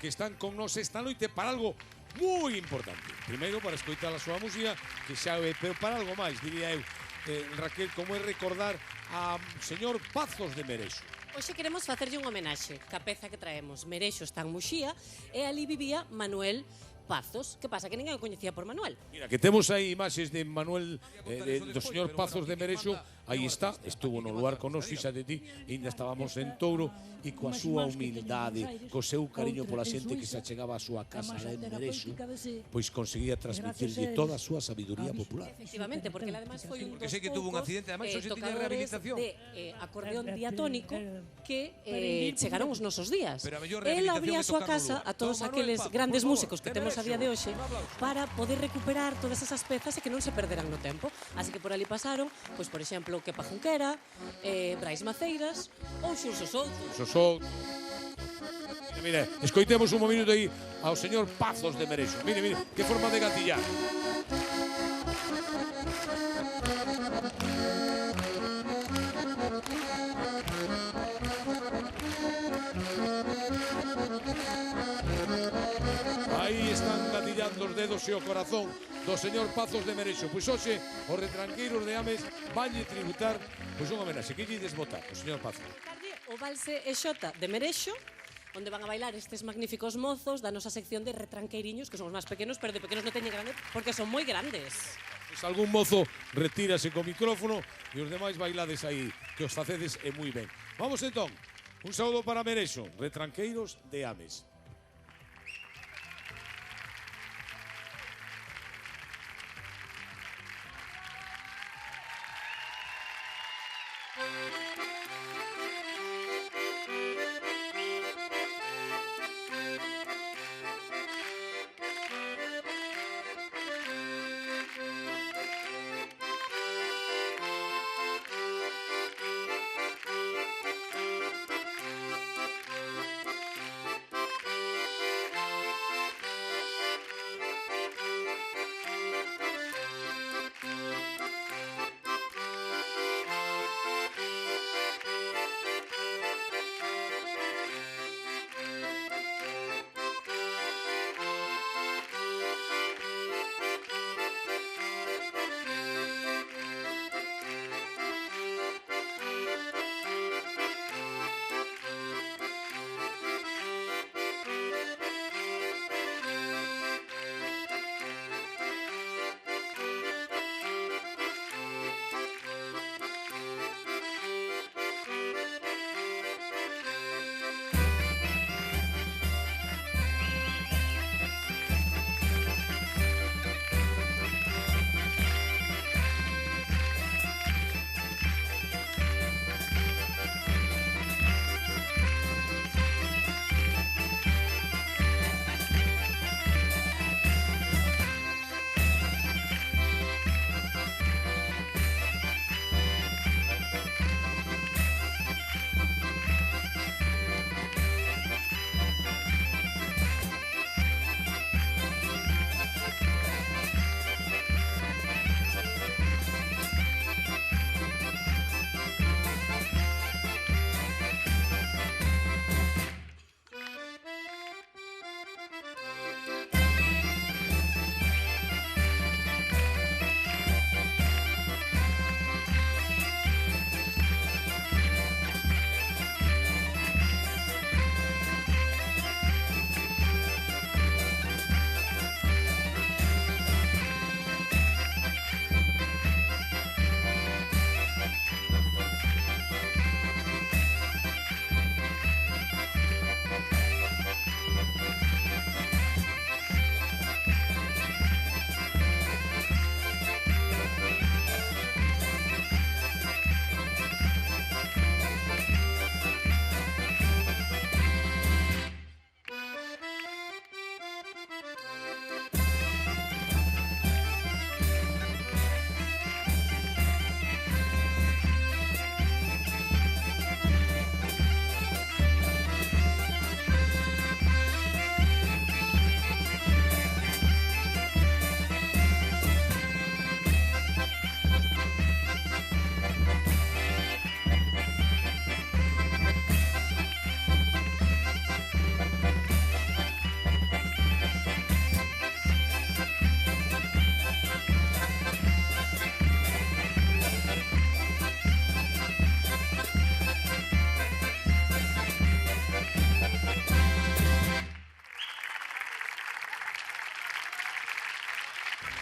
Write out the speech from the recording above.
que están con nos esta noite para algo moi importante. Primeiro, para escoitar a súa música, que xa é, pero para algo máis, diría eu, Raquel, como é recordar a señor Pazos de Merexo. Hoxe queremos facerlle un homenaxe ca peza que traemos. Merexo está en Muxía e ali vivía Manuel Pazos. Que pasa? Que ninguén o coñecía por Manuel. Mira, que temos aí imaxes de Manuel, do señor Pazos de Merexo. Aí está, estuvo no lugar con nos, fíxate ti, ainda estábamos en Touro, e coa súa humildade, co seu cariño pola xente que se achegaba á súa casa en Merexo, pois conseguía transmitirlle toda a súa sabiduría popular. Efectivamente, porque ele ademais foi un dos sei que tuvo un poucos accidente, ademais, hoxe tiña tocadores rehabilitación. de acordeón diatónico que chegaron os nosos días. Pero a mellor Él rehabilitación abría a é súa tocar no casa Lugo. a todos Don aqueles Manuel Pazos, grandes por favor, músicos que de temos a día de Merexo. hoxe Un aplauso. para poder recuperar todas esas pezas e que non se perderan no tempo. Así que por ali pasaron, pois por exemplo, Kepa Junquera, Brais Maceiras ou Xurxo Souto. Sosou. Mira, escoitemos un minuto aí ao señor Pazos de Merexo. Mire, mire, que forma de gatillar. Aí están gatillando os dedos e o corazón do señor Pazos de Merexo. Pois hoxe, os retranqueiros de Ames vanlle tributar pois un homenaxe. Que lle desbotar o señor Pazos? O Valse Exota de Merexo, onde van a bailar estes magníficos mozos da nosa sección de retranqueiriños, que son os máis pequenos, pero de pequenos non teñen grande, porque son moi grandes. Pois algún mozo retírase co micrófono e os demais bailades aí, que os facedes e moi ben. Vamos entón, un saúdo para Merexo, retranqueiros de Ames.